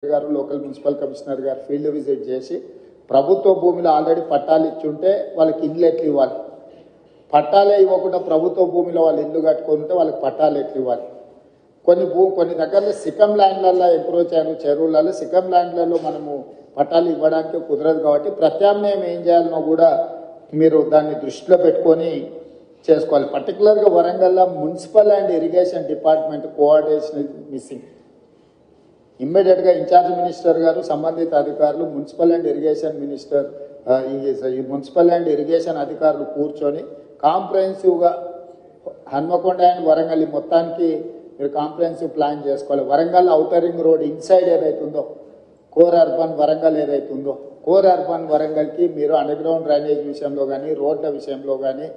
గారు local municipal commissioner గారు field visit చేసి ప్రభుత్వ భూమిలో ఆల్రెడీ పట్టాలు ఇచ్చుంటే వాళ్ళకి ఇల్లు ఎట్లు ఇవ్వాలి, పట్టాలే ఇవ్వకుండా ప్రభుత్వ భూమిలో వాళ్ళు ఇల్లు కట్టుకొని ఉంటే వాళ్ళకి పట్టాలు ఎట్లు ఇవ్వాలి. కొన్ని దగ్గరలో సికమ్ ల్యాండ్లలో ఎంక్రోచ్ అయిన చెరువులలో సికమ్ ల్యాండ్లలో మనము పట్టాలు ఇవ్వడానికి కుదరదు. కాబట్టి ప్రత్యామ్నాయం ఏం చేయాలనో కూడా మీరు దాన్ని దృష్టిలో పెట్టుకొని చేసుకోవాలి. పర్టికులర్గా వరంగల్లో municipal and irrigation department coordination missing. ఇమ్మీడియట్గా ఇన్ఛార్జ్ మినిస్టర్ గారు సంబంధిత అధికారులు మున్సిపల్ అండ్ ఇరిగేషన్ మినిస్టర్ ఈ మున్సిపల్ అండ్ ఇరిగేషన్ అధికారులు కూర్చొని కాంప్రహెన్సివ్గా హన్మకొండ అండ్ వరంగల్ మొత్తానికి మీరు కాంప్రహెన్సివ్ ప్లాన్ చేసుకోవాలి. Warangal outer ring road inside ఏదైతుందో కోర్ అర్బన్ వరంగల్ ఏదైతుందో కోర్ అర్బన్ వరంగల్కి మీరు అండర్గ్రౌండ్ డ్రైనేజ్ విషయంలో కానీ రోడ్ల విషయంలో కానీ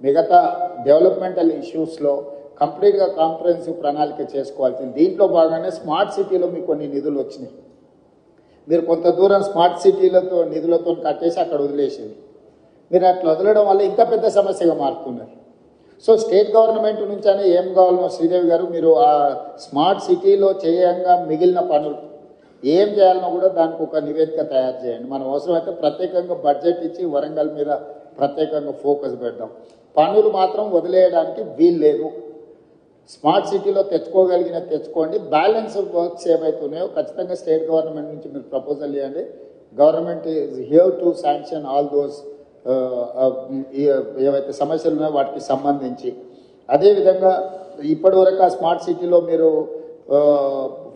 మిగతా డెవలప్మెంటల్ ఇష్యూస్లో కంప్లీట్గా కాంప్రహెన్సివ్ ప్రణాళిక చేసుకోవాల్సింది. దీంట్లో భాగంగానే స్మార్ట్ సిటీలో మీకు కొన్ని నిధులు వచ్చినాయి. మీరు కొంత దూరం స్మార్ట్ సిటీలతో నిధులతో కట్టేసి అక్కడ వదిలేసేది. మీరు అట్లా వదలడం వల్ల ఇంకా పెద్ద సమస్యగా మారుతున్నారు. సో స్టేట్ గవర్నమెంట్ నుంచి అని ఏం కావాలనో శ్రీదేవి గారు మీరు ఆ స్మార్ట్ సిటీలో చేయంగా మిగిలిన పనులు ఏం చేయాలనో కూడా దానికి ఒక నివేదిక తయారు చేయండి. మనం అవసరమైతే ప్రత్యేకంగా బడ్జెట్ ఇచ్చి వరంగల్ మీద ప్రత్యేకంగా ఫోకస్ పెడదాం. పనులు మాత్రం వదిలేయడానికి వీలు లేదు. స్మార్ట్ సిటీలో తెచ్చుకోగలిగిన తెచ్చుకోండి. బ్యాలెన్స్ వర్క్స్ ఏవైతున్నాయో ఖచ్చితంగా స్టేట్ గవర్నమెంట్ నుంచి మీరు ప్రపోజల్ ఇవ్వండి. Government is here to sanction all those ఏవైతే సమస్యలు ఉన్నాయో వాటికి సంబంధించి. అదేవిధంగా ఇప్పటివరకు ఆ స్మార్ట్ సిటీలో మీరు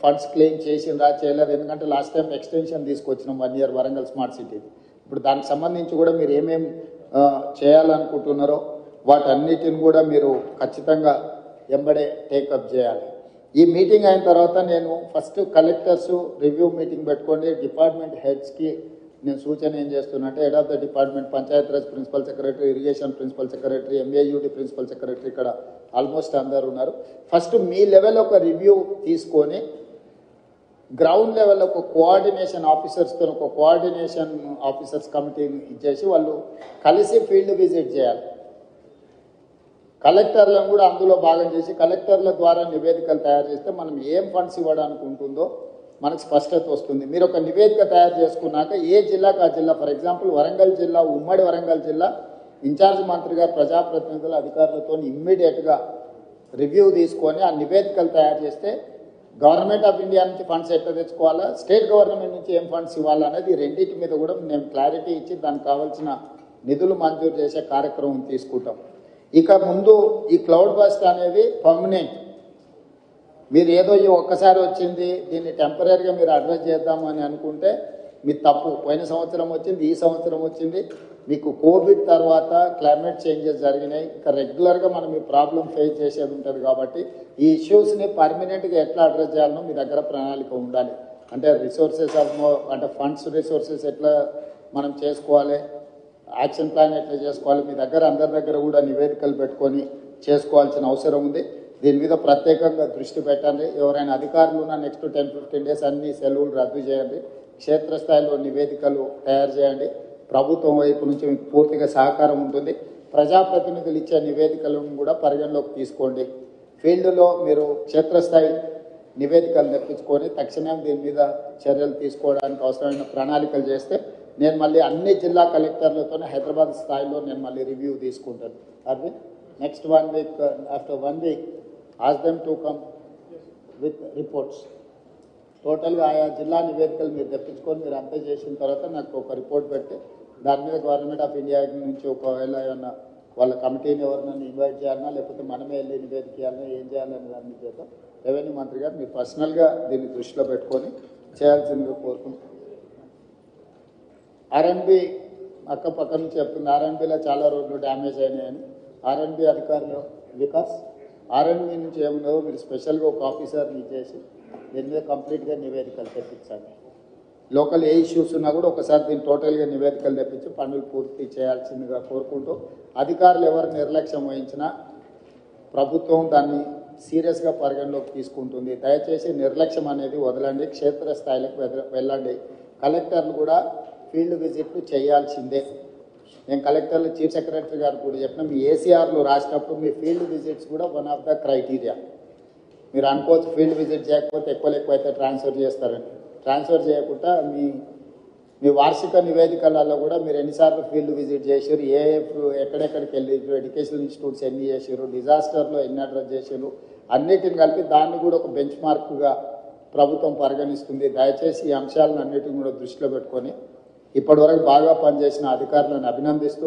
ఫండ్స్ క్లెయిమ్ చేసిందా చేయలేదు, ఎందుకంటే లాస్ట్ టైం ఎక్స్టెన్షన్ తీసుకొచ్చినాం 1 year వరంగల్ స్మార్ట్ సిటీ. ఇప్పుడు దానికి సంబంధించి కూడా మీరు ఏమేమి చేయాలనుకుంటున్నారో వాటన్నిటిని కూడా మీరు ఖచ్చితంగా ఎంబడే టేకప్ చేయాలి. ఈ మీటింగ్ అయిన తర్వాత నేను ఫస్ట్ కలెక్టర్స్ రివ్యూ మీటింగ్ పెట్టుకోండి. డిపార్ట్మెంట్ హెడ్స్కి నేను సూచన ఏం చేస్తున్నా అంటే head of the department, Panchayati Raj principal secretary, irrigation principal secretary, MAUD principal secretary ఇక్కడ ఆల్మోస్ట్ అందరు ఉన్నారు. ఫస్ట్ మీ లెవెల్ ఒక రివ్యూ తీసుకొని గ్రౌండ్ లెవెల్ ఒక కోఆర్డినేషన్ ఆఫీసర్స్తో ఒక కోఆర్డినేషన్ ఆఫీసర్స్ కమిటీని ఇచ్చేసి వాళ్ళు కలిసి ఫీల్డ్ విజిట్ చేయాలి. కలెక్టర్లను కూడా అందులో భాగం చేసి కలెక్టర్ల ద్వారా నివేదికలు తయారు చేస్తే మనం ఏం ఫండ్స్ ఇవ్వడానికి ఉంటుందో మనకు స్పష్టత వస్తుంది. మీరు ఒక నివేదిక తయారు చేసుకున్నాక ఏ జిల్లాకు ఆ జిల్లా, ఫర్ ఎగ్జాంపుల్ వరంగల్ జిల్లా, ఉమ్మడి వరంగల్ జిల్లా ఇన్ఛార్జ్ మంత్రి గారు ప్రజాప్రతినిధుల అధికారులతో ఇమ్మీడియట్గా రివ్యూ తీసుకొని ఆ నివేదికలు తయారు చేస్తే గవర్నమెంట్ ఆఫ్ ఇండియా నుంచి ఫండ్స్ ఎట్లా తెచ్చుకోవాలా, స్టేట్ గవర్నమెంట్ నుంచి ఏం ఫండ్స్ ఇవ్వాలనేది రెండింటి మీద కూడా మేము క్లారిటీ ఇచ్చి దానికి కావాల్సిన నిధులు మంజూరు చేసే కార్యక్రమం తీసుకుంటాం. ఇక ముందు ఈ క్లౌడ్ బస్ట్ అనేది పర్మనెంట్. మీరు ఏదో ఈ ఒక్కసారి వచ్చింది దీన్ని టెంపరీగా మీరు అడ్రస్ చేద్దాము అని అనుకుంటే మీ తప్పు. పోయిన సంవత్సరం వచ్చింది, ఈ సంవత్సరం వచ్చింది. మీకు కోవిడ్ తర్వాత క్లైమేట్ చేంజెస్ జరిగినాయి. ఇంకా రెగ్యులర్గా మనం ఈ ప్రాబ్లం ఫేస్ చేసేది ఉంటుంది. కాబట్టి ఈ ఇష్యూస్ని పర్మనెంట్గా ఎట్లా అడ్రస్ చేయాలనో మీ దగ్గర ప్రణాళిక ఉండాలి. అంటే రిసోర్సెస్ అంటే ఫండ్స్ రిసోర్సెస్ ఎట్లా మనం చేసుకోవాలి, యాక్షన్ ప్లాన్ ఎట్లా చేసుకోవాలి, మీ దగ్గర అందరి దగ్గర కూడా నివేదికలు పెట్టుకొని చేసుకోవాల్సిన అవసరం ఉంది. దీని మీద ప్రత్యేకంగా దృష్టి పెట్టండి. ఎవరైనా అధికారులు ఉన్న నెక్స్ట్ 10-15 days అన్ని సెలవులు రద్దు చేయండి. క్షేత్రస్థాయిలో నివేదికలు తయారు చేయండి. ప్రభుత్వం వైపు నుంచి మీకు పూర్తిగా సహకారం ఉంటుంది. ప్రజాప్రతినిధులు ఇచ్చే నివేదికలను కూడా పరిగణలోకి తీసుకోండి. ఫీల్డ్లో మీరు క్షేత్రస్థాయి నివేదికలు తెప్పించుకొని తక్షణం దీని మీద చర్యలు తీసుకోవడానికి అవసరమైన ప్రణాళికలు చేస్తే నేను మళ్ళీ అన్ని జిల్లా కలెక్టర్లతోనే హైదరాబాద్ స్థాయిలో నేను మళ్ళీ రివ్యూ తీసుకుంటాను. Arvind next 1 week, after 1 week ask them to come with reports. టోటల్గా ఆయా జిల్లా నివేదికలు మీరు తెప్పించుకొని మీరు అంతా చేసిన తర్వాత నాకు ఒక రిపోర్ట్ పెట్టి దాని మీద గవర్నమెంట్ ఆఫ్ ఇండియా నుంచి ఒకవేళ ఏమన్నా వాళ్ళ కమిటీని ఎవరినైనా ఇన్వైట్ చేయాలన్నా లేకపోతే మనమే వెళ్ళి నివేదిక చేయాలన్నా ఏం చేయాలని దాని చేత రెవెన్యూ మంత్రి గారు మీరు పర్సనల్గా దీన్ని దృష్టిలో పెట్టుకొని చేయాల్సిందిగా కోరుకుంటున్నాను. ఆర్ఎన్బి అక్క పక్క నుంచి చెప్తుంది ఆర్ఎన్బిలో చాలా రోడ్లు డ్యామేజ్ అయినాయని. ఆర్ఎన్బి అధికారులు వికాస్ ఆర్ఎన్బి నుంచి ఏమున్నదో మీరు స్పెషల్గా ఒక ఆఫీసర్ని ఇచ్చేసి దీని మీద కంప్లీట్గా నివేదికలు తెప్పించండి. లోకల్ ఏ ఇష్యూస్ ఉన్నా కూడా ఒకసారి దీన్ని టోటల్గా నివేదికలు తెప్పించి పనులు పూర్తి చేయాల్సిందిగా కోరుకుంటూ అధికారులు ఎవరు నిర్లక్ష్యం వహించినా ప్రభుత్వం దాన్ని సీరియస్గా పరిగణలోకి తీసుకుంటుంది. దయచేసి నిర్లక్ష్యం అనేది వదలండి. క్షేత్రస్థాయిలకు వెళ్ళండి. కలెక్టర్లు కూడా ఫీల్డ్ విజిట్లు చేయాల్సిందే. నేను కలెక్టర్లు చీఫ్ సెక్రటరీ గారు కూడా చెప్పిన మీ ఏసీఆర్లు రాసినప్పుడు మీ ఫీల్డ్ విజిట్స్ కూడా వన్ ఆఫ్ ద క్రైటీరియా. మీరు అనుకోవచ్చు ఫీల్డ్ విజిట్ చేయకపోతే ఎక్కువ అయితే ట్రాన్స్ఫర్ చేస్తారని. ట్రాన్స్ఫర్ చేయకుండా మీ వార్షిక నివేదికలలో కూడా మీరు ఎన్నిసార్లు ఫీల్డ్ విజిట్ చేసారు, ఎక్కడెక్కడికి వెళ్ళి ఎడ్యుకేషనల్ ఇన్స్టిట్యూట్స్ ఎన్ని చేసారు, డిజాస్టర్లో ఎన్ని అడ్రస్ చేసారు, అన్నిటిని కలిపి దాన్ని కూడా ఒక బెంచ్ మార్క్గా ప్రభుత్వం పరిగణిస్తుంది. దయచేసి ఈ అంశాలను అన్నిటిని కూడా దృష్టిలో పెట్టుకొని ఇప్పటివరకు బాగా పనిచేసిన అధికారులను అభినందిస్తూ